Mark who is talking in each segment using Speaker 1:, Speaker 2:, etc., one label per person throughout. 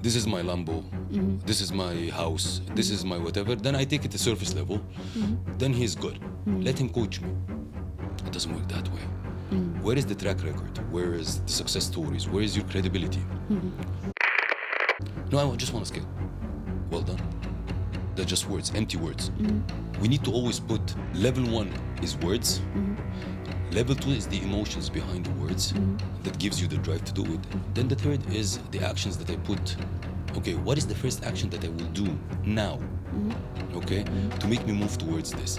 Speaker 1: this is my Lambo, this is my house, this is my whatever, then I take it to surface level, then he's good. Let him coach me. It doesn't work that way. Where is the track record? Where is the success stories? Where is your credibility? No, I just want to scale. Well done. They're just words, empty words. We need to always put level 1 is words. Level 2 is the emotions behind the words that gives you the drive to do it. Then the third is the actions that I put. Okay, what is the first action that I will do now? Okay, to make me move towards this.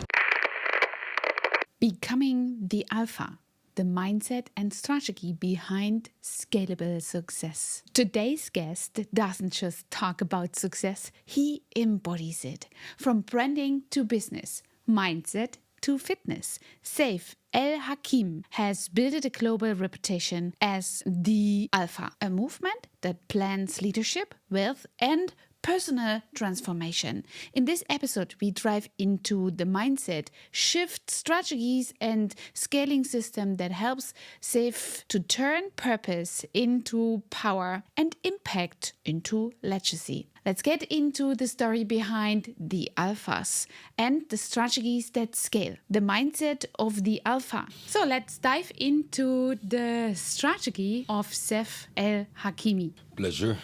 Speaker 2: Becoming the alpha, the mindset and strategy behind scalable success. Today's guest doesn't just talk about success, he embodies it. From branding to business, mindset to fitness, Seif El Hakim has built a global reputation as the Alpha, a movement that plans leadership, wealth, and personal transformation. In this episode, we dive into the mindset, shift strategies, and scaling system that helps Seif to turn purpose into power and impact into legacy. Let's get into the story behind the alphas and the strategies that scale, the mindset of the alpha. So let's dive into the strategy of Seif El Hakimi.
Speaker 1: Pleasure.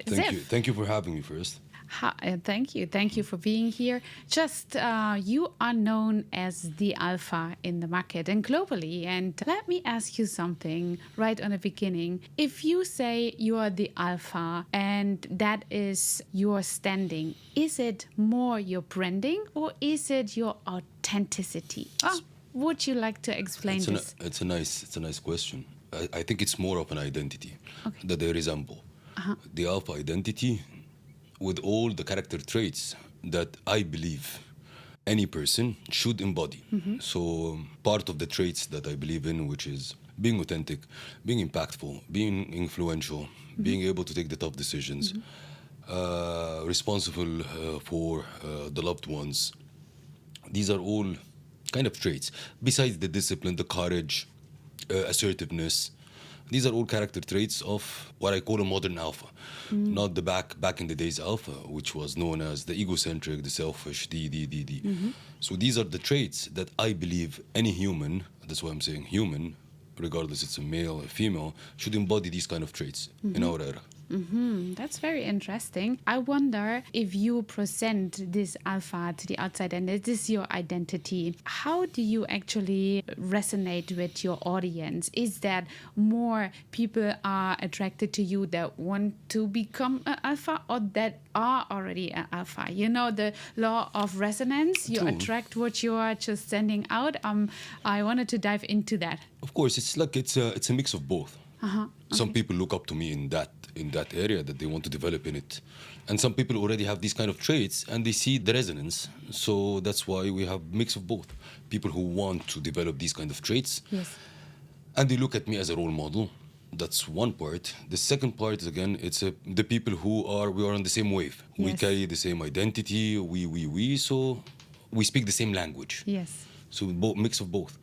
Speaker 1: Thank you. Thank you for having me first.
Speaker 2: Thank you. Thank you for being here. Just you are known as the alpha in the market and globally. And let me ask you something right on the beginning. If you say you are the alpha and that is your standing, is it more your branding or is it your authenticity? Would you like to explain this?
Speaker 1: It's a nice question. I think it's more of an identity that they resemble. The alpha identity with all the character traits that I believe any person should embody. So part of the traits that I believe in, which is being authentic, being impactful, being influential, being able to take the tough decisions, responsible for the loved ones. These are all kind of traits. Besides the discipline, the courage, assertiveness, these are all character traits of what I call a modern alpha, not the back in the days alpha, which was known as the egocentric, the selfish, So these are the traits that I believe any human, that's why I'm saying human, regardless it's a male or female, should embody these kind of traits in our era.
Speaker 2: That's very interesting. I wonder if you present this alpha to the outside and it is your identity, how do you actually resonate with your audience? Is that more people are attracted to you that want to become an alpha or that are already an alpha? You know, the law of resonance, you attract what you are just sending out. I wanted to dive into that.
Speaker 1: Of course, it's a mix of both. Some people look up to me in that area that they want to develop in it, and some people already have these kind of traits and they see the resonance. So that's why we have mix of both. People who want to develop these kind of traits, and they look at me as a role model. That's one part. The second part is again, it's the people we are on the same wave. We carry the same identity. So we speak the same language. So mix of both.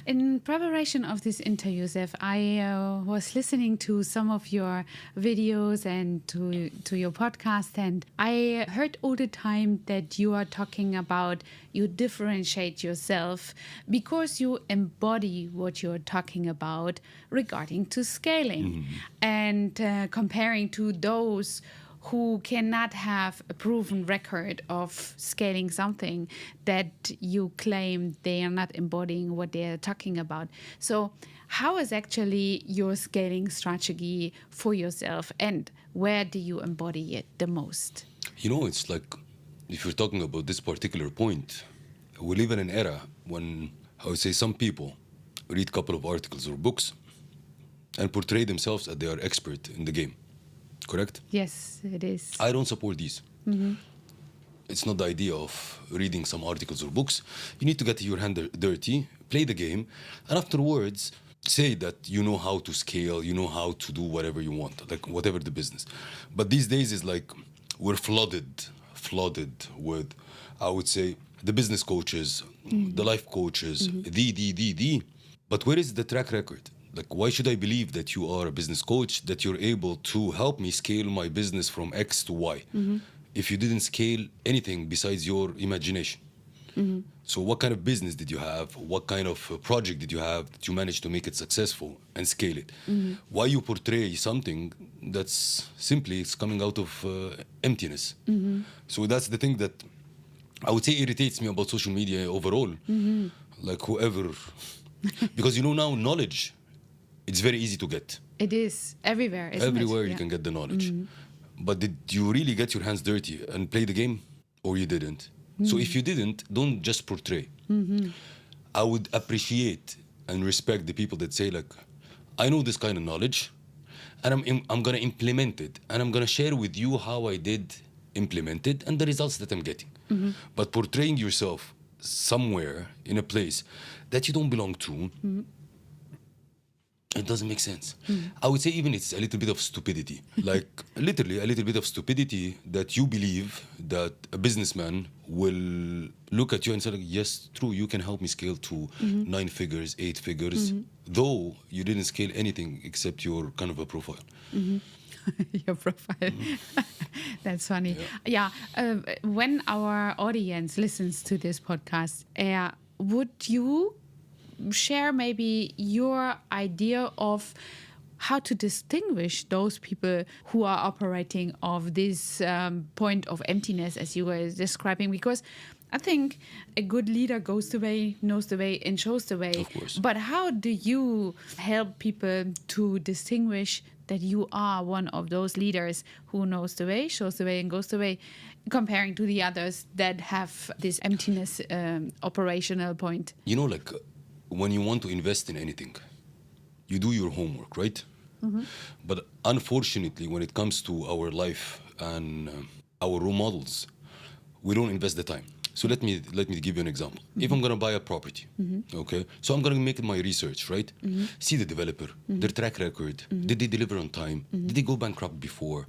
Speaker 2: In preparation of this interview, Seif, I was listening to some of your videos and to your podcast, and I heard all the time that you are talking about you differentiate yourself because you embody what you're talking about regarding to scaling and comparing to those who cannot have a proven record of scaling something that you claim they are not embodying what they are talking about. So how is actually your scaling strategy for yourself and where do you embody it the most?
Speaker 1: You know, it's like, if you're talking about this particular point, we live in an era when, I would say, some people read a couple of articles or books and portray themselves as they are expert in the game. Correct?
Speaker 2: Yes, it is.
Speaker 1: I don't support these. It's not the idea of reading some articles or books. You need to get your hand dirty, play the game, and afterwards say that you know how to scale, you know how to do whatever you want, like whatever the business. But these days is like we're flooded with, I would say, the business coaches, the life coaches, But where is the track record? Like, why should I believe that you are a business coach, that you're able to help me scale my business from X to Y, if you didn't scale anything besides your imagination? So what kind of business did you have? What kind of project did you have that you managed to make it successful and scale it? Why you portray something that's simply it's coming out of emptiness? So that's the thing that I would say irritates me about social media overall. Like whoever, because now knowledge, it's very easy to get.
Speaker 2: It is everywhere, isn't
Speaker 1: Everywhere
Speaker 2: it?
Speaker 1: you can get the knowledge. But did you really get your hands dirty and play the game, or you didn't? So if you didn't, don't just portray. I would appreciate and respect the people that say, like, I know this kind of knowledge, and I'm gonna implement it, and I'm gonna share with you how I did implement it and the results that I'm getting. But portraying yourself somewhere in a place that you don't belong to, it doesn't make sense. I would say even it's a little bit of stupidity. Like literally a little bit of stupidity that you believe that a businessman will look at you and say, like, yes, true, you can help me scale to 9 figures, 8 figures, though you didn't scale anything except your kind of a profile.
Speaker 2: Your profile. That's funny. Yeah. When our audience listens to this podcast, would you share maybe your idea of how to distinguish those people who are operating of this point of emptiness as you were describing? Because I think a good leader goes the way, knows the way, and shows the way.
Speaker 1: Of course.
Speaker 2: But how do you help people to distinguish that you are one of those leaders who knows the way, shows the way, and goes the way, comparing to the others that have this emptiness operational point?
Speaker 1: Like when you want to invest in anything, you do your homework, right? But unfortunately, when it comes to our life and our role models, we don't invest the time. So let me give you an example. If I'm gonna buy a property, okay, so I'm gonna make my research, right? See the developer, their track record, did they deliver on time? Did they go bankrupt before?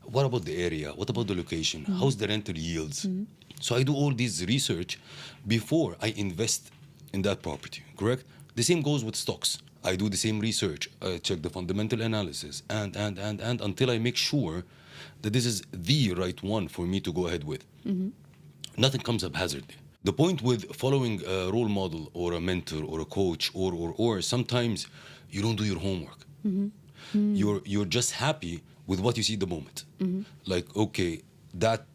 Speaker 1: What about the area? What about the location? How's the rental yields? So I do all this research before I invest in that property, correct? The same goes with stocks. I do the same research. I check the fundamental analysis and until I make sure that this is the right one for me to go ahead with. Nothing comes haphazardly. The point with following a role model or a mentor or a coach or sometimes you don't do your homework. You're just happy with what you see at the moment. Like, okay, that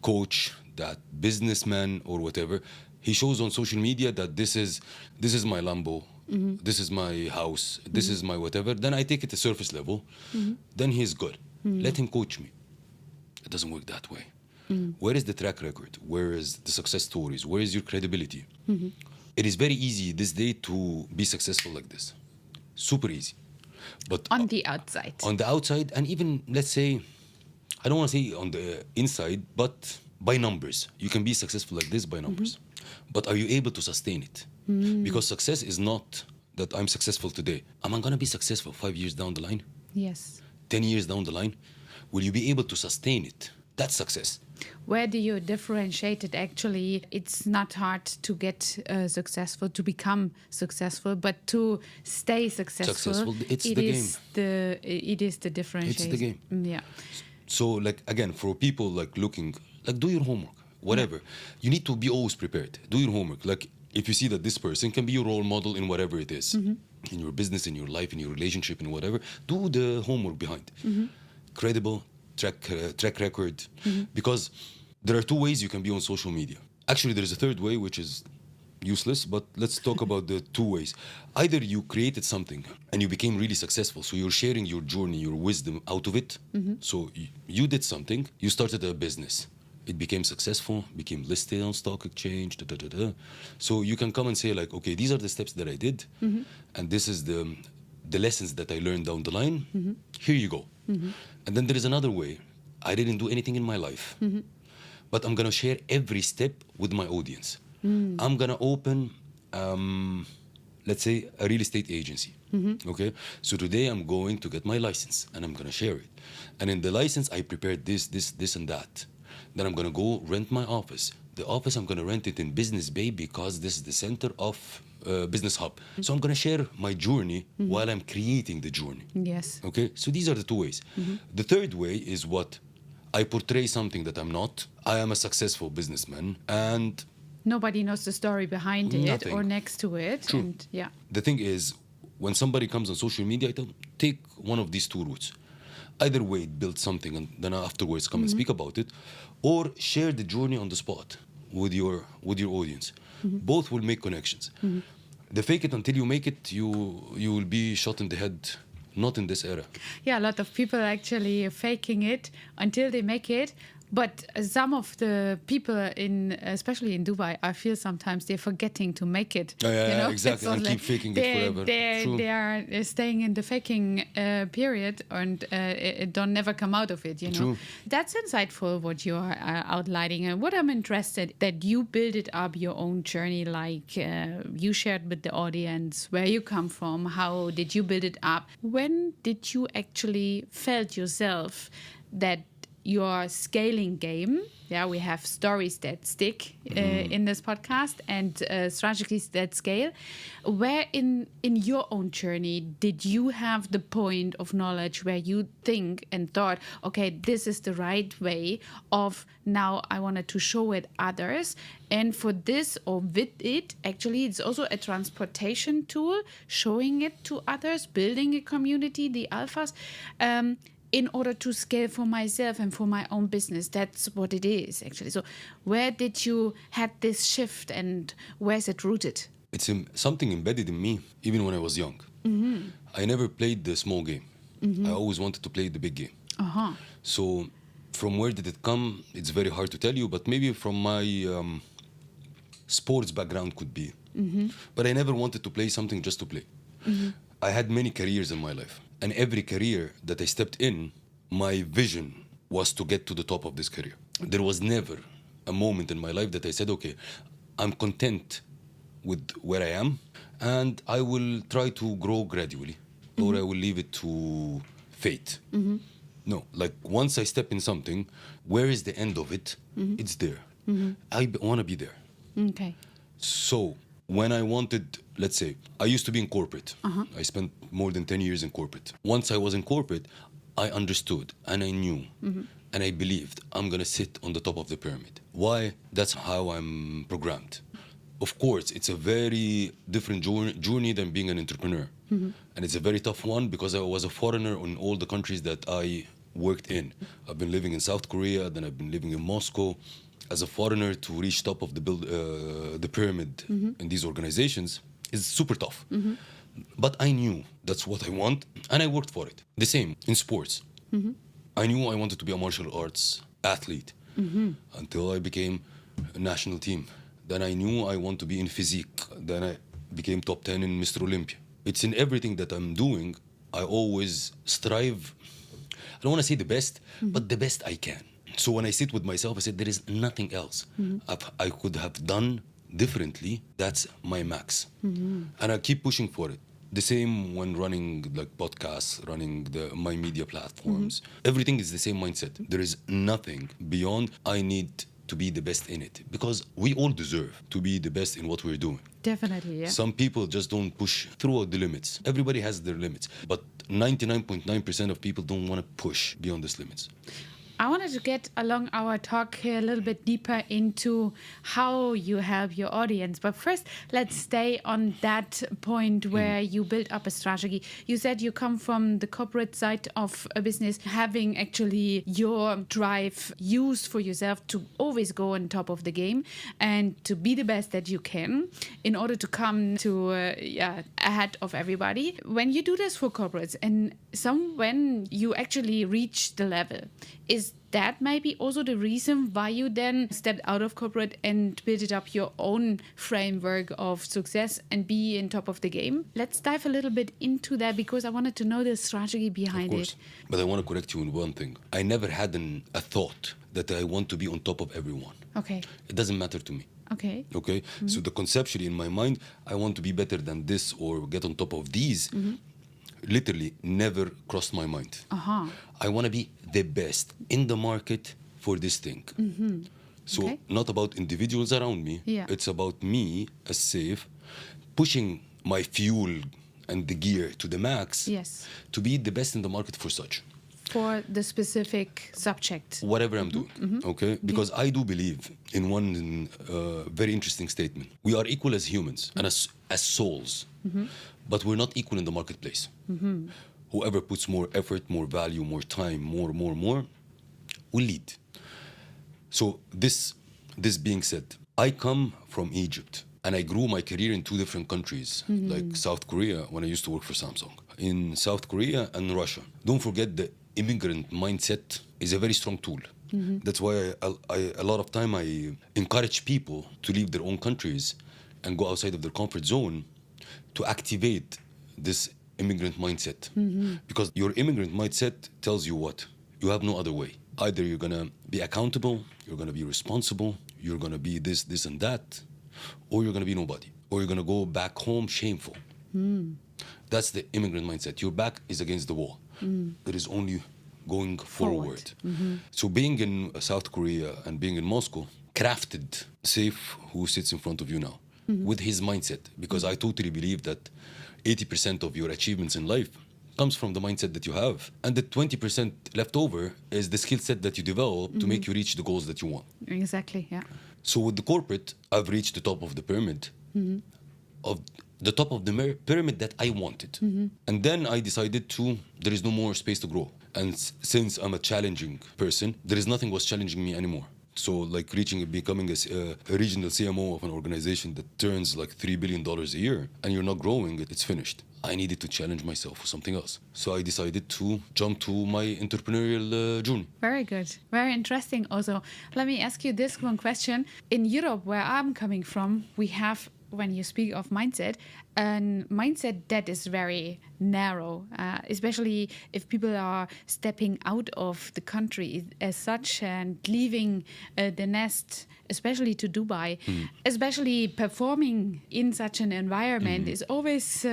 Speaker 1: coach, that businessman or whatever, he shows on social media that this is my Lambo, this is my house, this is my whatever. Then I take it to surface level. Then he's good. Let him coach me. It doesn't work that way. Where is the track record? Where is the success stories? Where is your credibility? It is very easy this day to be successful like this. Super easy. But
Speaker 2: on the outside.
Speaker 1: On the outside, and even, let's say, I don't want to say on the inside, but by numbers. You can be successful like this by numbers. But are you able to sustain it? Because success is not that I'm successful today. Am I going to be successful 5 years down the line?
Speaker 2: Yes.
Speaker 1: 10 years down the line? Will you be able to sustain it? That's success.
Speaker 2: Where do you differentiate it? Actually, it's not hard to get successful, to become successful, but to stay successful.
Speaker 1: It's the game.
Speaker 2: It is the differentiation.
Speaker 1: It's the game.
Speaker 2: Yeah.
Speaker 1: So, like, again, for people like looking, like, do your homework, whatever. You need to be always prepared. Do your homework. Like, if you see that this person can be your role model in whatever it is, in your business, in your life, in your relationship, in whatever, do the homework behind. Credible, track record, because there are 2 ways you can be on social media. Actually, there's a third way, which is useless, but let's talk about the 2 ways. Either you created something and you became really successful, so you're sharing your journey, your wisdom out of it. So you did something, you started a business. It became successful, became listed on stock exchange, So you can come and say, like, okay, these are the steps that I did, and this is the lessons that I learned down the line. Here you go. And then there is another way. I didn't do anything in my life, but I'm gonna share every step with my audience. I'm gonna open, let's say, a real estate agency. Okay, so today I'm going to get my license and I'm gonna share it. And in the license, I prepared this, and that. Then I'm gonna go rent my office. The office, I'm gonna rent it in Business Bay because this is the center of business hub. So I'm going to share my journey while I'm creating the journey.
Speaker 2: Yes.
Speaker 1: Okay, so these are the two ways. The third way is what? I portray something that I'm not. I am a successful businessman, and
Speaker 2: Nobody knows the story behind it
Speaker 1: Nothing.
Speaker 2: or next to it.
Speaker 1: True.
Speaker 2: And yeah.
Speaker 1: the thing is, when somebody comes on social media, I tell them, take one of these two routes. Either way, build something and then afterwards come and speak about it, or share the journey on the spot with your audience. Both will make connections. The fake it until you make it, you will be shot in the head. Not in this era.
Speaker 2: Yeah, a lot of people actually faking it until they make it. But some of the people, especially in Dubai, I feel sometimes they're forgetting to make it.
Speaker 1: Yeah, exactly. And keep faking it forever.
Speaker 2: They are staying in the faking period and it don't never come out of it. You know,
Speaker 1: True.
Speaker 2: That's insightful what you are outlining. And what I'm interested that you build it up your own journey, like you shared with the audience where you come from. How did you build it up? When did you actually felt yourself that your scaling game, we have stories that stick in this podcast and strategies that scale. Where in your own journey did you have the point of knowledge where you think and thought, okay, this is the right way of now I wanted to show it others, and for this or with it, actually it's also a transportation tool, showing it to others, building a community, the alphas, in order to scale for myself and for my own business. That's what it is, actually. So where did you had this shift and where is it rooted?
Speaker 1: It's something embedded in me, even when I was young. I never played the small game. I always wanted to play the big game. So from where did it come? It's very hard to tell you, but maybe from my sports background could be. But I never wanted to play something just to play. I had many careers in my life. And every career that I stepped in, my vision was to get to the top of this career. There was never a moment in my life that I said, okay, I'm content with where I am, and I will try to grow gradually, or I will leave it to fate. No, like once I step in something, where is the end of it? It's there. I want to be there.
Speaker 2: Okay.
Speaker 1: So when I wanted, let's say, I used to be in corporate. I spent more than 10 years in corporate. Once I was in corporate, I understood and I knew and I believed I'm going to sit on the top of the pyramid. Why? That's how I'm programmed. Of course, it's a very different journey than being an entrepreneur. And it's a very tough one because I was a foreigner in all the countries that I worked in. I've been living in South Korea, then I've been living in Moscow. As a foreigner, to reach top of the pyramid in these organizations is super tough. But I knew that's what I want, and I worked for it. The same in sports. I knew I wanted to be a martial arts athlete until I became a national team. Then I knew I want to be in physique. Then I became top 10 in Mr. Olympia. It's in everything that I'm doing. I always strive, I don't want to say the best, but the best I can. So when I sit with myself, I said, there is nothing else I could have done differently. That's my max. And I keep pushing for it. The same when running like podcasts, running my media platforms. Everything is the same mindset. There is nothing beyond I need to be the best in it. Because we all deserve to be the best in what we're doing.
Speaker 2: Definitely, yeah.
Speaker 1: Some people just don't push through the limits. Everybody has their limits. But 99.9% of people don't want to push beyond these limits.
Speaker 2: I wanted to get along our talk here a little bit deeper into how you help your audience. But first, let's stay on that point where you build up a strategy. You said you come from the corporate side of a business, having actually your drive used for yourself to always go on top of the game and to be the best that you can in order to come to ahead of everybody. When you do this for corporates and when you actually reach the level, is that maybe also the reason why you then stepped out of corporate and built up your own framework of success and be in top of the game? Let's dive a little bit into that because I wanted to know the strategy behind it.
Speaker 1: But I want to correct you in one thing. I never had a thought that I want to be on top of everyone.
Speaker 2: Okay.
Speaker 1: It doesn't matter to me.
Speaker 2: Okay.
Speaker 1: Okay? So the conceptually in my mind, I want to be better than this or get on top of these. Literally never crossed my mind. I want to be the best in the market for this thing. So not about individuals around me. It's about me as Seif pushing my fuel and the gear to the max
Speaker 2: Yes.
Speaker 1: to be the best in the market for such.
Speaker 2: For the specific subject.
Speaker 1: Whatever I'm doing, okay? Because I do believe in one very interesting statement. We are equal as humans and as souls, but we're not equal in the marketplace. Whoever puts more effort, more value, more time, more, will lead. So this being said, I come from Egypt and I grew my career in two different countries, like South Korea when I used to work for Samsung. In South Korea and Russia. Don't forget the immigrant mindset is a very strong tool. That's why a lot of time I encourage people to leave their own countries and go outside of their comfort zone to activate this immigrant mindset. Because your immigrant mindset tells you what? You have no other way. Either you're gonna be accountable, you're gonna be responsible, you're gonna be this, and that, or you're gonna be nobody. Or you're gonna go back home shameful. That's the immigrant mindset. Your back is against the wall. It is only going forward. So being in South Korea and being in Moscow crafted Seif, who sits in front of you now, with his mindset. Because I totally believe that 80% of your achievements in life comes from the mindset that you have. And the 20% left over is the skill set that you develop to make you reach the goals that you want.
Speaker 2: Exactly, yeah.
Speaker 1: So with the corporate, I've reached the top of the pyramid, of the top of the pyramid that I wanted. And then I decided there is no more space to grow. And since I'm a challenging person, there is nothing was challenging me anymore. So like becoming a regional CMO of an organization that turns like $3 billion a year and you're not growing, it's finished. I needed to challenge myself for something else. So I decided to jump to my entrepreneurial journey.
Speaker 2: Very good. Very interesting also. Let me ask you this one question. In Europe, where I'm coming from, we have, when you speak of mindset, a mindset that is very narrow, especially if people are stepping out of the country as such and leaving the nest, especially to Dubai, especially performing in such an environment is always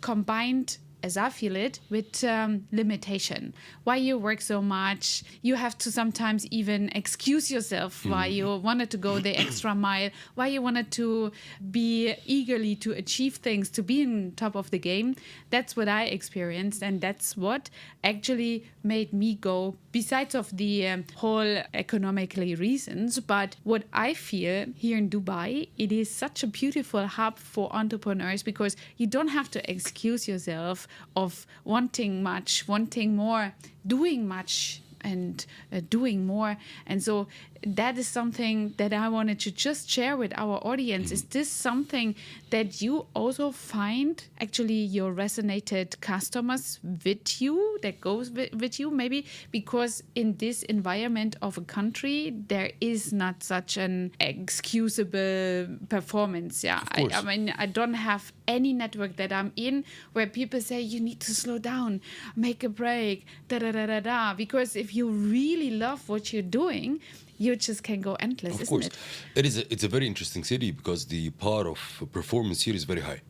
Speaker 2: combined, as I feel it, with limitation. Why you work so much, you have to sometimes even excuse yourself why you wanted to go the extra mile, why you wanted to be eagerly to achieve things, to be in top of the game. That's what I experienced, and that's what actually made me go, besides of the whole economically reasons. But what I feel here in Dubai, it is such a beautiful hub for entrepreneurs, because you don't have to excuse yourself of wanting much, wanting more, doing much and doing more. And so that is something that I wanted to just share with our audience. Is this something that you also find actually your resonated customers with you, that goes with you? Maybe because in this environment of a country, there is not such an excusable performance. Yeah, I mean, I don't have any network that I'm in where people say you need to slow down, make a break, because if you really love what you're doing, you just can go endless, isn't it?
Speaker 1: It's a very interesting city because the power of performance here is very high.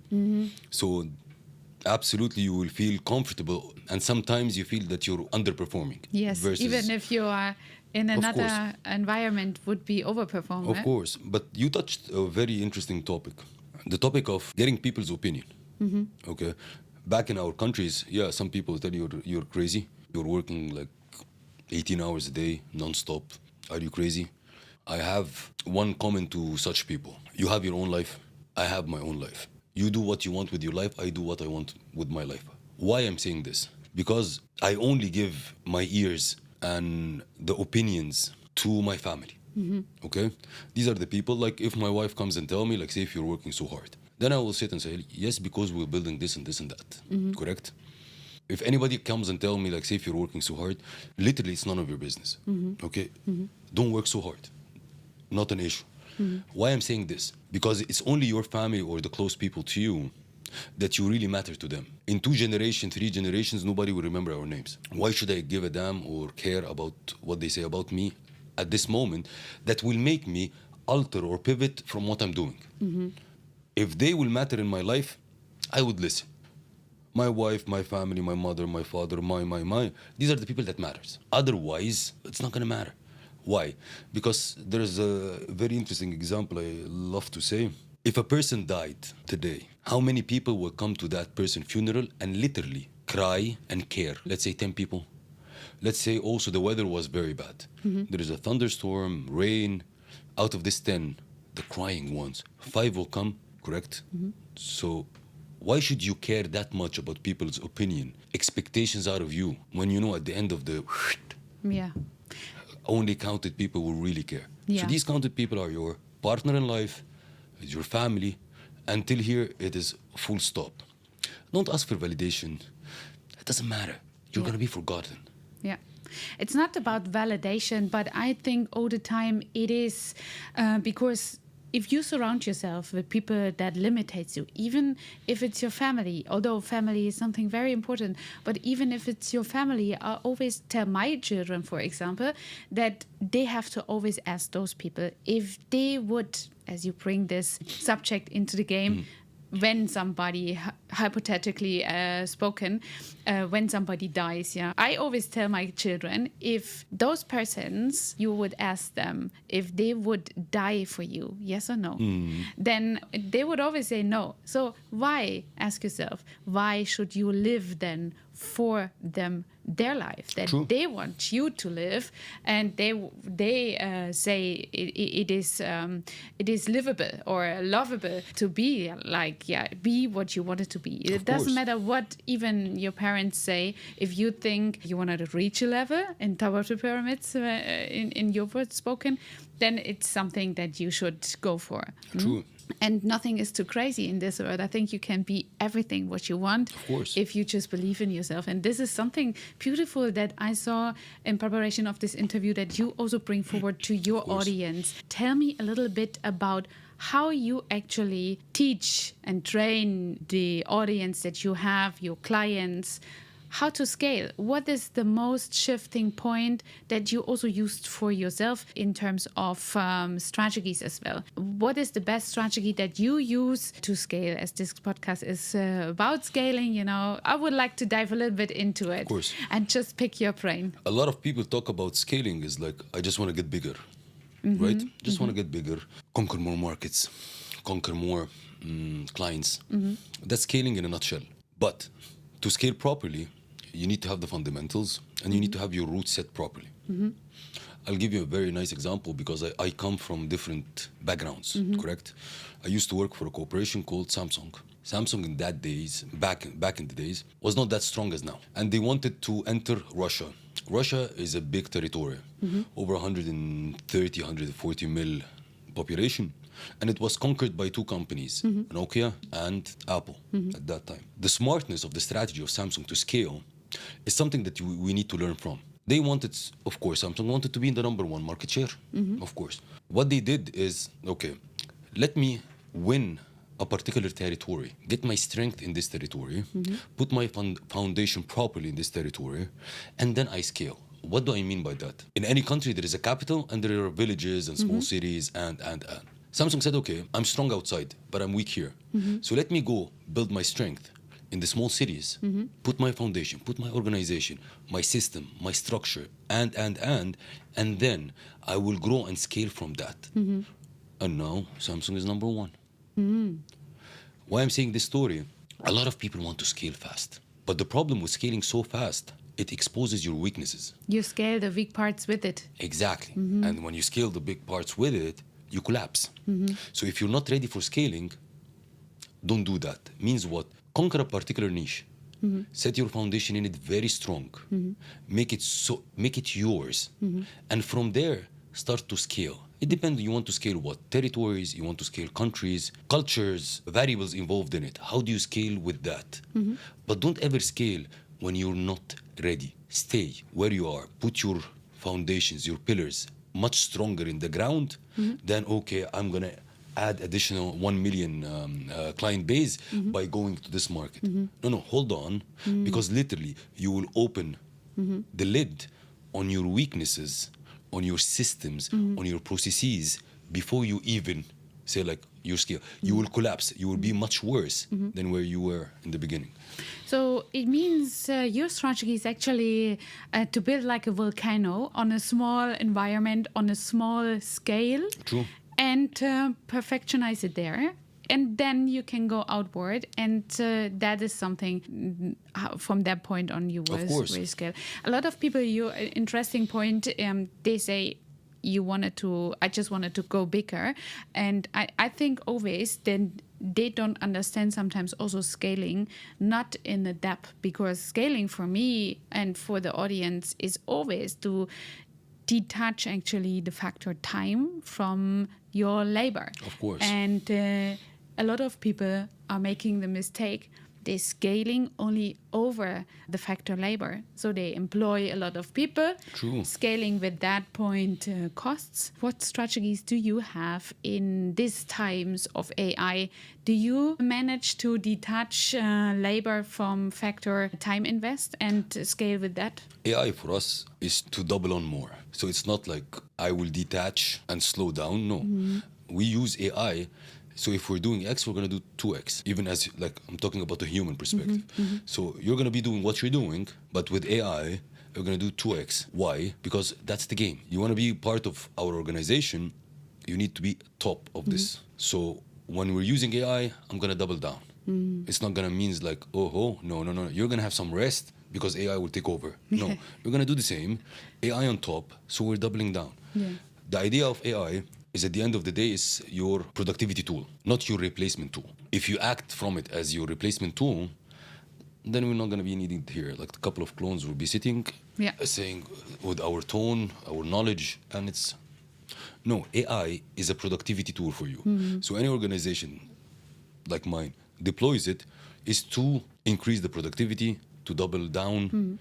Speaker 1: So absolutely you will feel comfortable, and sometimes you feel that you're underperforming.
Speaker 2: Yes, even if you are in another environment would be overperforming.
Speaker 1: Of course, but you touched a very interesting topic. The topic of getting people's opinion. Okay, back in our countries, some people tell you you're crazy. You're working like 18 hours a day, non-stop. Are you crazy? I have one comment to such people. You have your own life. I have my own life. You do what you want with your life. I do what I want with my life. Why I'm saying this? Because I only give my ears and the opinions to my family. Okay? These are the people, like if my wife comes and tell me, like, say if you're working so hard, then I will sit and say, yes, because we're building this and this and that. Correct? If anybody comes and tell me, like, say if you're working so hard, literally it's none of your business. Okay? Don't work so hard. Not an issue. Why I'm saying this? Because it's only your family or the close people to you that you really matter to them. In 2 generations, 3 generations, nobody will remember our names. Why should I give a damn or care about what they say about me at this moment that will make me alter or pivot from what I'm doing? If they will matter in my life, I would listen. My wife, my family, my mother, my father, my. These are the people that matters. Otherwise, it's not going to matter. Why? Because there's a very interesting example I love to say. If a person died today, how many people will come to that person's funeral and literally cry and care? Let's say 10 people. Let's say also the weather was very bad. There is a thunderstorm, rain. Out of this 10, the crying ones, 5 will come, correct? So why should you care that much about people's opinion, expectations out of you, when you know at the end of the
Speaker 2: Yeah.
Speaker 1: only counted people will really care?
Speaker 2: Yeah.
Speaker 1: So these counted people are your partner in life, your family. Until here, it is full stop. Don't ask for validation. It doesn't matter. You're going to be forgotten.
Speaker 2: Yeah. It's not about validation, but I think all the time it is because if you surround yourself with people that limitates you, even if it's your family, although family is something very important, but even if it's your family, I always tell my children, for example, that they have to always ask those people if they would, as you bring this subject into the game, when somebody, hypothetically spoken, when somebody dies, I always tell my children, if those persons, you would ask them if they would die for you, yes or no, then they would always say no. So why, ask yourself, why should you live then for them, their life that
Speaker 1: True.
Speaker 2: they want you to live, and they say it is livable or lovable to be like, be what you want it to be. It doesn't matter what even your parents say. If you think you want to reach a level in top of the pyramids, in your words spoken, then it's something that you should go for.
Speaker 1: True.
Speaker 2: And nothing is too crazy in this world. I think you can be everything what you want if you just believe in yourself. And this is something beautiful that I saw in preparation of this interview that you also bring forward to your audience. Tell me a little bit about how you actually teach and train the audience that you have, your clients, how to scale. What is the most shifting point that you also used for yourself in terms of strategies as well? What is the best strategy that you use to scale, as this podcast is about scaling? I would like to dive a little bit into it and just pick your brain.
Speaker 1: A lot of people talk about scaling is like, I just want to get bigger, right? Just want to get bigger, conquer more markets, conquer more clients. That's scaling in a nutshell. But to scale properly, you need to have the fundamentals and you need to have your roots set properly. I'll give you a very nice example because I come from different backgrounds, correct? I used to work for a corporation called Samsung. Samsung in that days, back in the days, was not that strong as now. And they wanted to enter Russia. Russia is a big territory, over 130, 140 mil population. And it was conquered by 2 companies, Nokia and Apple at that time. The smartness of the strategy of Samsung to scale is something that we need to learn from. They wanted, of course, Samsung wanted to be in the number 1 market share, of course. What they did is, okay, let me win a particular territory, get my strength in this territory, put my foundation properly in this territory, and then I scale. What do I mean by that? In any country, there is a capital and there are villages and small cities and. Samsung said, okay, I'm strong outside, but I'm weak here. So let me go build my strength in the small cities, put my foundation, put my organization, my system, my structure, and then I will grow and scale from that. And now Samsung is number 1. Why I'm saying this story, a lot of people want to scale fast. But the problem with scaling so fast, it exposes your weaknesses.
Speaker 2: You scale the weak parts with it.
Speaker 1: Exactly. And when you scale the big parts with it, you collapse. So if you're not ready for scaling, don't do that. Means what? Conquer a particular niche. Set your foundation in it very strong. Make it yours. And from there, start to scale. It depends. You want to scale what? Territories, you want to scale countries, cultures, variables involved in it. How do you scale with that? But don't ever scale when you're not ready. Stay where you are. Put your foundations, your pillars much stronger in the ground. Then, okay, I'm going to add additional 1 million client base by going to this market. No, hold on. Because literally, you will open the lid on your weaknesses, on your systems, on your processes, before you even say like your skill. You will collapse. You will be much worse than where you were in the beginning.
Speaker 2: So it means your strategy is actually to build like a volcano on a small environment, on a small scale.
Speaker 1: True.
Speaker 2: And perfectionize it there. and then you can go outward, and that is something from that point on you was really scale. A lot of people, interesting point, they say I just wanted to go bigger, and I think always then they don't understand sometimes also scaling not in the depth, because scaling for me and for the audience is always to detach actually the factor time from your labor.
Speaker 1: Of course.
Speaker 2: And a lot of people are making the mistake. They're scaling only over the factor labor. So they employ a lot of people.
Speaker 1: True.
Speaker 2: Scaling with that point costs. What strategies do you have in these times of AI? Do you manage to detach labor from factor time invest and scale with that?
Speaker 1: AI for us is to double on more. So it's not like I will detach and slow down. No. We use AI. So if we're doing X, we're going to do 2X, even as, like, I'm talking about the human perspective. So you're going to be doing what you're doing, but with AI, you're going to do 2X. Why? Because that's the game. You want to be part of our organization, you need to be top of this. So when we're using AI, I'm going to double down. It's not going to mean like, no. You're going to have some rest because AI will take over. No, we're going to do the same. AI on top, so we're doubling down.
Speaker 2: Yeah.
Speaker 1: The idea of AI is, at the end of the day, is your productivity tool, not your replacement tool. If you act from it as your replacement tool, then we're not going to be needed here. Like a couple of clones will be sitting, saying with our tone, our knowledge, and it's... No, AI is a productivity tool for you. So any organization like mine deploys it is to increase the productivity, to double down,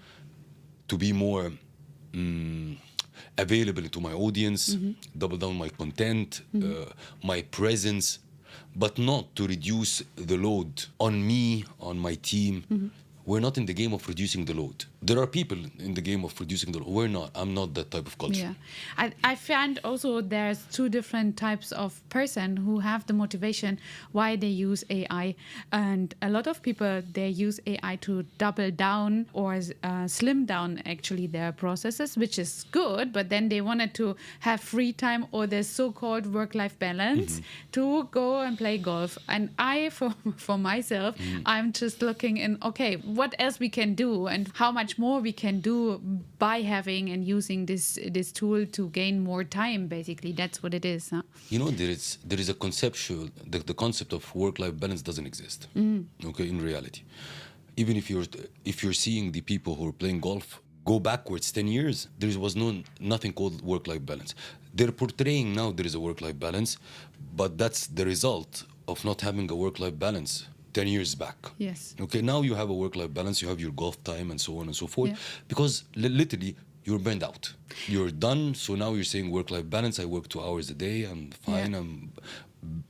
Speaker 1: to be more... available to my audience, double down my content, my presence, but not to reduce the load on me, on my team. We're not in the game of reducing the load. There are people in the game of reducing the load. We're not. I'm not that type of culture.
Speaker 2: Yeah. I find also there's two different types of person who have the motivation why they use AI. And a lot of people, they use AI to double down or slim down actually their processes, which is good. But then they wanted to have free time or the so-called work-life balance to go and play golf. And for myself, I'm just looking in, okay, what else we can do and how much more we can do by having and using this tool to gain more time. Basically, that's what it is. Huh?
Speaker 1: You know, there is a conceptual, the concept of work-life balance doesn't exist. Okay, in reality, even if you're seeing the people who are playing golf go backwards 10 years, there was nothing called work-life balance. They're portraying now there is a work-life balance, but that's the result of not having a work-life balance 10 years back.
Speaker 2: Yes.
Speaker 1: Okay, now you have a work-life balance, you have your golf time and so on and so forth, because literally you're burned out. You're done, so now you're saying work-life balance, I work 2 hours a day, I'm fine,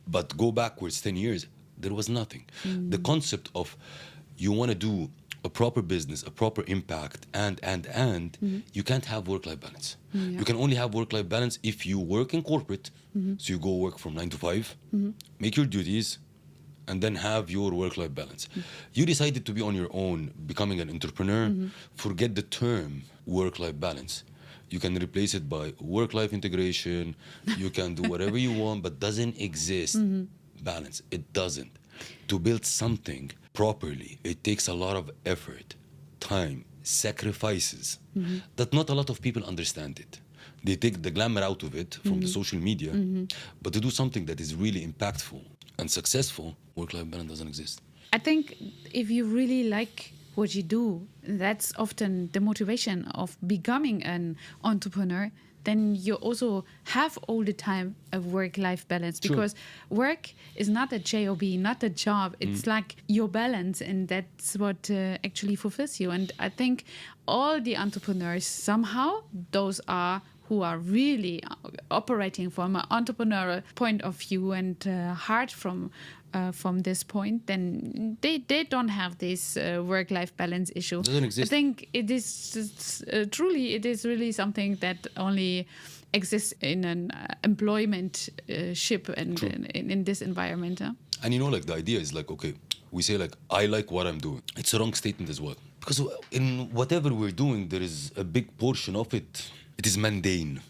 Speaker 1: but go backwards 10 years, there was nothing. The concept of you want to do a proper business, a proper impact, and you can't have work-life balance. You can only have work-life balance if you work in corporate, so you go work from 9 to 5, make your duties, and then have your work-life balance. You decided to be on your own, becoming an entrepreneur, forget the term work-life balance. You can replace it by work-life integration, you can do whatever you want, but doesn't exist balance. It doesn't. To build something properly, it takes a lot of effort, time, sacrifices, that not a lot of people understand it. They take the glamour out of it from the social media, but to do something that is really impactful and successful, work-life balance doesn't exist.
Speaker 2: I think if you really like what you do, that's often the motivation of becoming an entrepreneur. Then you also have all the time a work-life balance, because work is not a job, not a job. It's like your balance, and that's what actually fulfills you. And I think all the entrepreneurs somehow, those are who are really operating from an entrepreneurial point of view and hard from this point, then they don't have this work-life balance issue.
Speaker 1: It doesn't exist.
Speaker 2: I think it is it is really something that only exists in an employment ship and in this environment. Huh?
Speaker 1: And you know, like the idea is like, okay, we say like, I like what I'm doing. It's a wrong statement as well. Because in whatever we're doing, there is a big portion of it. It is mundane.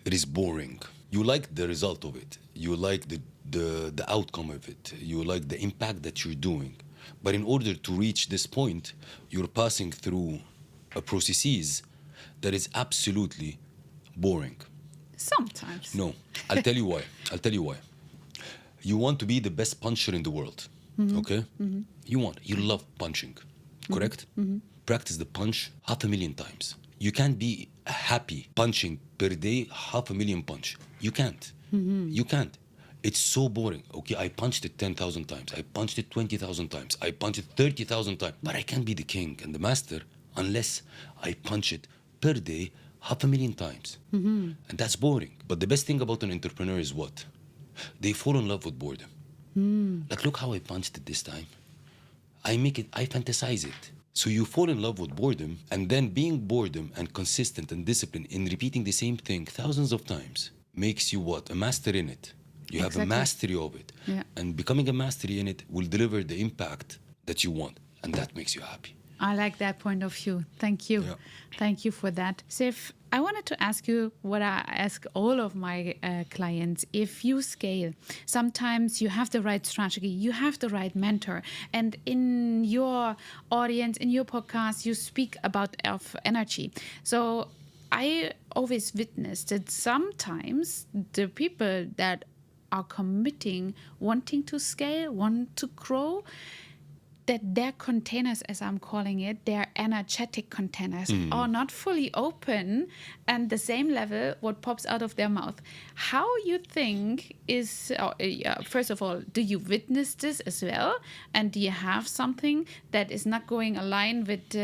Speaker 1: It is boring. You like the result of it. You like the outcome of it. You like the impact that you're doing. But in order to reach this point, you're passing through a processes that is absolutely boring.
Speaker 2: Sometimes.
Speaker 1: No, I'll tell you why. I'll tell you why. You want to be the best puncher in the world, okay? You love punching, correct? Practice the punch 500,000 times. You can't be happy punching per day 500,000 punch. You can't. You can't. It's so boring. Okay, I punched it 10,000 times. I punched it 20,000 times. I punched it 30,000 times. But I can't be the king and the master unless I punch it per day 500,000 times. And that's boring. But the best thing about an entrepreneur is what? They fall in love with boredom. Like, look how I punched it this time. I fantasize it. So you fall in love with boredom, and then being boredom and consistent and disciplined in repeating the same thing thousands of times makes you what? A master in it. You have a mastery of it.
Speaker 2: Yeah.
Speaker 1: And becoming a mastery in it will deliver the impact that you want. And that makes you happy.
Speaker 2: I like that point of view. Thank you.
Speaker 1: Yeah.
Speaker 2: Thank you for that. Seif, I wanted to ask you what I ask all of my clients. If you scale, sometimes you have the right strategy, you have the right mentor. And in your audience, in your podcast, you speak about energy. So I always witnessed that sometimes the people that are committing, wanting to scale, want to grow, that their containers, as I'm calling it, their energetic containers are not fully open, and the same level what pops out of their mouth. How you think is, first of all, do you witness this as well? And do you have something that is not going aligned with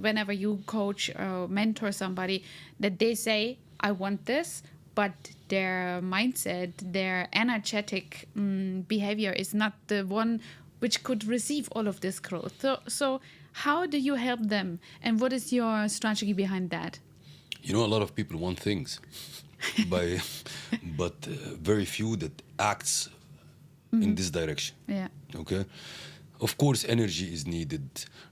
Speaker 2: whenever you coach or mentor somebody, that they say, I want this, but their mindset, their energetic behavior is not the one which could receive all of this growth. So how do you help them? And what is your strategy behind that?
Speaker 1: You know, a lot of people want things, but very few that acts in this direction.
Speaker 2: Yeah.
Speaker 1: Okay? Of course, energy is needed.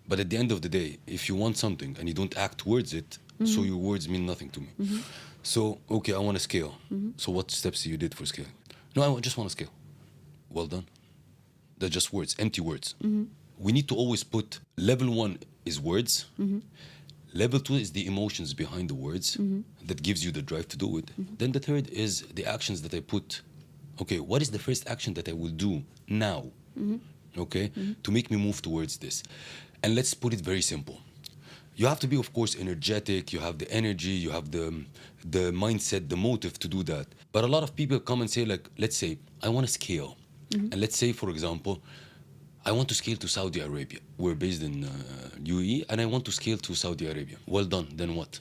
Speaker 1: But at the end of the day, if you want something and you don't act towards it, so your words mean nothing to me. So, okay, I want to scale. So what steps you did for scaling? No, I just want to scale. Well done. They're just words, empty words. We need to always put level 1 is words. Level 2 is the emotions behind the words that gives you the drive to do it. Then the third is the actions that I put. Okay, what is the first action that I will do now? Okay, to make me move towards this. And let's put it very simple. You have to be, of course, energetic. You have the energy, you have the mindset, the motive to do that. But a lot of people come and say, like, let's say, I want to scale. And let's say, for example, I want to scale to Saudi Arabia. We're based in UAE, and I want to scale to Saudi Arabia. Well done. Then what?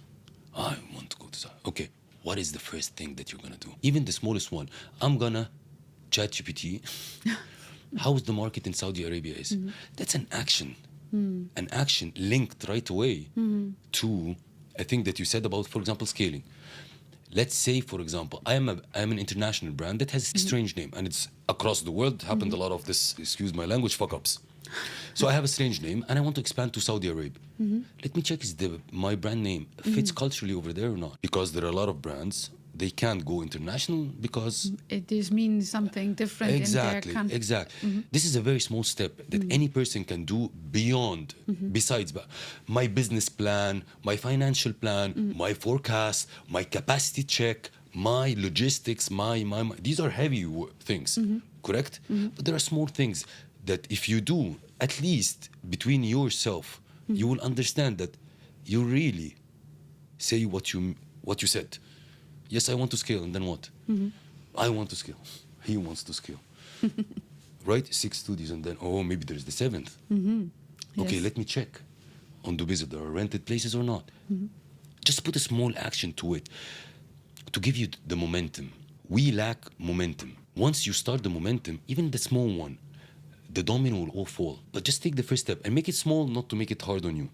Speaker 1: I want to go to Saudi. Okay, what is the first thing that you're going to do? Even the smallest one. I'm going to ChatGPT. How is the market in Saudi Arabia is? That's an action. An action linked right away to a thing that you said about, for example, scaling. Let's say, for example, I'm an international brand that has a strange name, and it's across the world. Happened a lot of this, excuse my language, fuck-ups. So I have a strange name, and I want to expand to Saudi Arabia. Let me check, is my brand name fits culturally over there or not? Because there are a lot of brands, they can't go international because...
Speaker 2: It just means something different in their country.
Speaker 1: Exactly. This is a very small step that any person can do beyond, besides my business plan, my financial plan, my forecast, my capacity check, my logistics, my. These are heavy things, correct? But there are small things that if you do, at least between yourself, you will understand that you really say what you said. Yes, I want to scale, and then what? I want to scale. He wants to scale. Right? 6 studios, and then, maybe there's the 7th. Okay, let me check on Dubai if there are rented places or not. Just put a small action to it to give you the momentum. We lack momentum. Once you start the momentum, even the small one, the domino will all fall. But just take the first step and make it small, not to make it hard on you.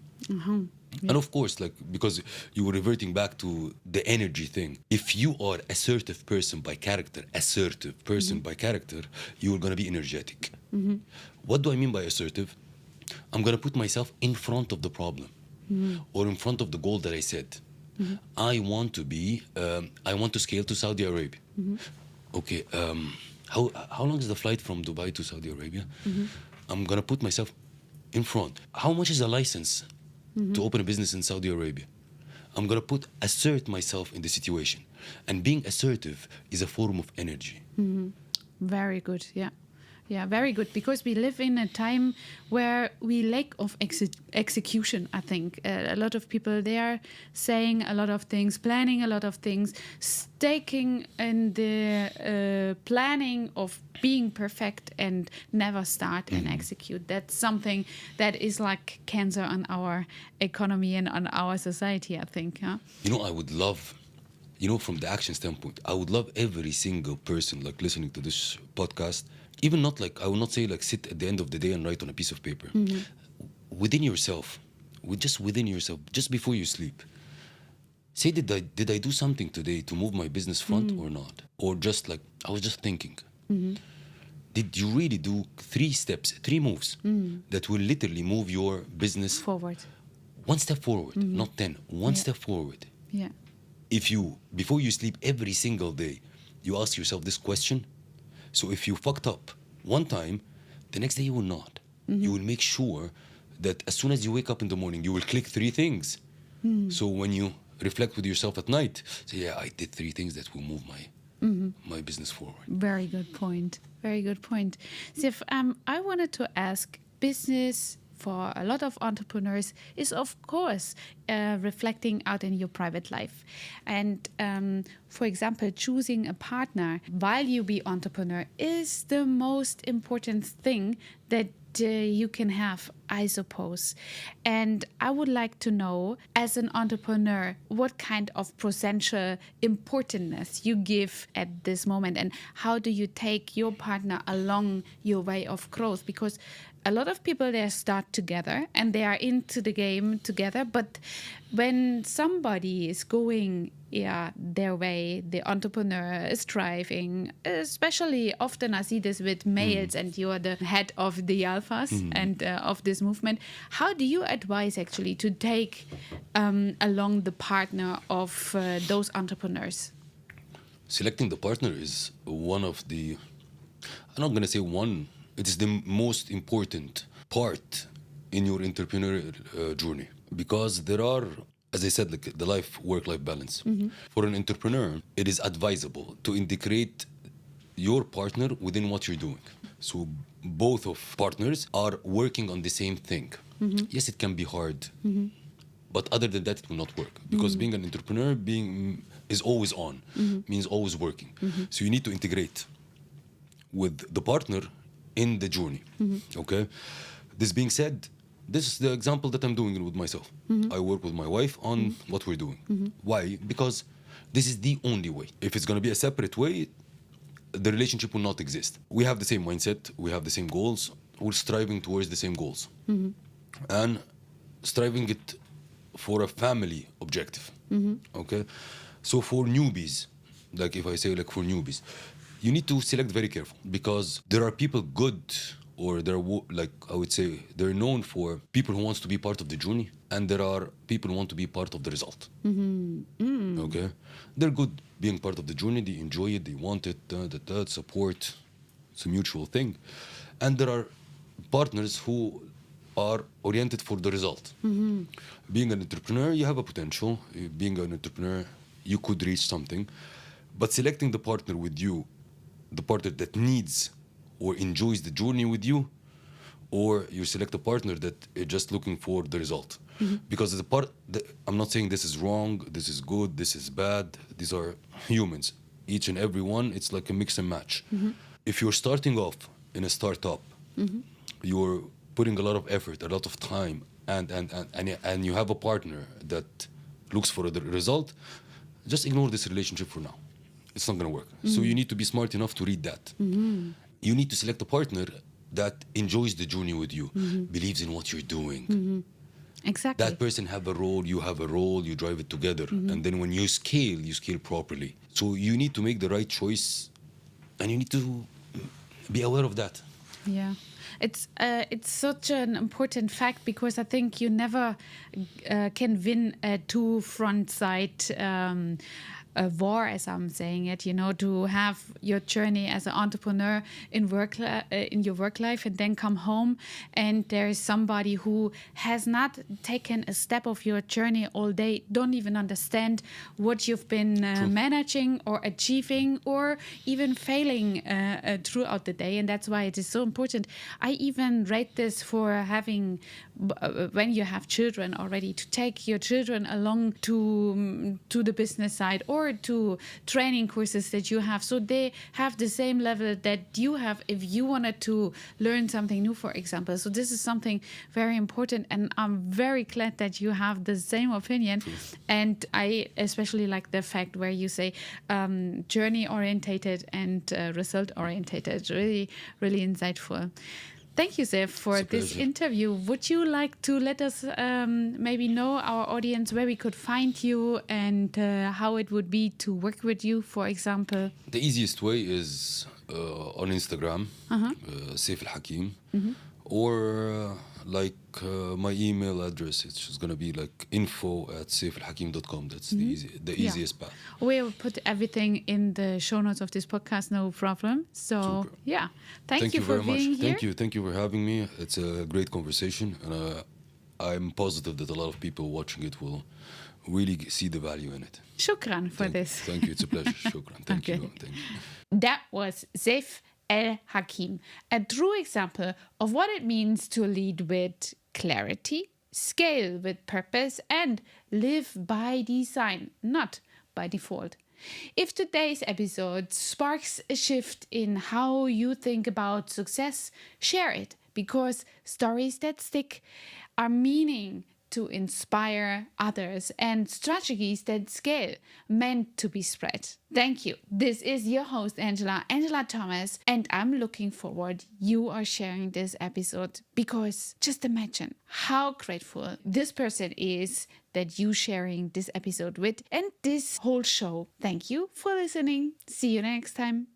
Speaker 1: And of course, like, because you were reverting back to the energy thing. If you are assertive person by character, you are going to be energetic. What do I mean by assertive? I'm going to put myself in front of the problem or in front of the goal that I set. I want to scale to Saudi Arabia. Okay, how long is the flight from Dubai to Saudi Arabia? I'm gonna put myself in front. How much is a license to open a business in Saudi Arabia? I'm gonna assert myself in the situation, and being assertive is a form of energy.
Speaker 2: Very good. Yeah, very good. Because we live in a time where we lack of execution, I think. A lot of people, they are saying a lot of things, planning a lot of things, staking in the planning of being perfect and never start and execute. That's something that is like cancer on our economy and on our society, I think. Huh?
Speaker 1: I would love, from the action standpoint, I would love every single person like listening to this podcast, even not like, I will not say like sit at the end of the day and write on a piece of paper. Within yourself, just before you sleep, say, did I do something today to move my business front or not? Or just like, I was just thinking. Did you really do 3 steps, 3 moves that will literally move your business
Speaker 2: forward?
Speaker 1: 1 step forward, not 10, one step forward.
Speaker 2: Yeah.
Speaker 1: If you, before you sleep every single day, you ask yourself this question, so if you fucked up one time, the next day you will not. You will make sure that as soon as you wake up in the morning, you will click 3 things. So when you reflect with yourself at night, say, yeah, I did 3 things that will move my business forward.
Speaker 2: Very good point. Very good point. Seif, I wanted to ask, business for a lot of entrepreneurs is, of course, reflecting out in your private life. And for example, choosing a partner while you be entrepreneur is the most important thing that you can have, I suppose. And I would like to know, as an entrepreneur, what kind of potential importance you give at this moment, and how do you take your partner along your way of growth? Because a lot of people, they start together and they are into the game together, but when somebody is going their way, the entrepreneur is driving, especially often I see this with males, and you are the head of the alphas and of this movement. How do you advise actually to take along the partner of those entrepreneurs?
Speaker 1: Selecting the partner is one of the, I'm not going to say one, it is the most important part in your entrepreneurial journey, because there are, as I said, like the work-life balance. For an entrepreneur, it is advisable to integrate your partner within what you're doing. So both of partners are working on the same thing. Yes, it can be hard, but other than that, it will not work, because being an entrepreneur is always on, means always working. So you need to integrate with the partner in the journey. Okay. This being said, this is the example that I'm doing with myself. I work with my wife on what we're doing. Why? Because this is the only way. If it's going to be a separate way, the relationship will not exist. We have the same mindset, we have the same goals, we're striving towards the same goals, and striving it for a family objective. Okay. So for newbies, like if I say like for newbies, you need to select very careful, because there are people good, or they're like, I would say, they're known for people who wants to be part of the journey, and there are people who want to be part of the result. Okay, they're good being part of the journey, they enjoy it, they want it, support, it's a mutual thing. And there are partners who are oriented for the result. Being an entrepreneur, you have a potential. Being an entrepreneur, you could reach something, but selecting the partner with you, the partner that needs or enjoys the journey with you, or you select a partner that is just looking for the result. Because I'm not saying this is wrong, this is good, this is bad. These are humans. Each and every one, it's like a mix and match. If you're starting off in a startup, you're putting a lot of effort, a lot of time, and you have a partner that looks for the result, just ignore this relationship for now. It's not going to work. So you need to be smart enough to read that. You need to select a partner that enjoys the journey with you, believes in what you're doing.
Speaker 2: Exactly.
Speaker 1: That person have a role, you have a role, you drive it together. And then when you scale properly. So you need to make the right choice, and you need to be aware of that.
Speaker 2: Yeah. It's such an important fact, because I think you never can win a two front side a war, as I'm saying it, to have your journey as an entrepreneur in your work life and then come home and there is somebody who has not taken a step of your journey all day, don't even understand what you've been managing or achieving or even failing throughout the day. And that's why it is so important. I even rate this for having, when you have children already, to take your children along to the business side or to training courses that you have, so they have the same level that you have if you wanted to learn something new, for example. So this is something very important, and I'm very glad that you have the same opinion. And I especially like the fact where you say journey orientated and result orientated. Really, really insightful. Thank you, Seif, for this interview. Would you like to let us maybe know, our audience, where we could find you and how it would be to work with you, for example?
Speaker 1: The easiest way is on Instagram, Seif El Hakim, or my email address. It's just going to be like info@seifelhakim.com. That's the easiest path.
Speaker 2: We'll put everything in the show notes of this podcast, no problem. So,
Speaker 1: super.
Speaker 2: Thank you for
Speaker 1: very
Speaker 2: being
Speaker 1: much.
Speaker 2: here.
Speaker 1: Thank you for having me. It's a great conversation, and I'm positive that a lot of people watching it will really see the value in it.
Speaker 2: Shukran for this.
Speaker 1: Thank you. It's a pleasure. Shukran. Thank you. Thank you.
Speaker 2: That was Seif El Hakim, a true example of what it means to lead with clarity, scale with purpose, and live by design, not by default. If today's episode sparks a shift in how you think about success, share it, because stories that stick are meaning to inspire others and strategies that scale meant to be spread. Thank you. This is your host, Angela Thomas, and I'm looking forward you are sharing this episode, because just imagine how grateful this person is that you sharing this episode with and this whole show. Thank you for listening. See you next time.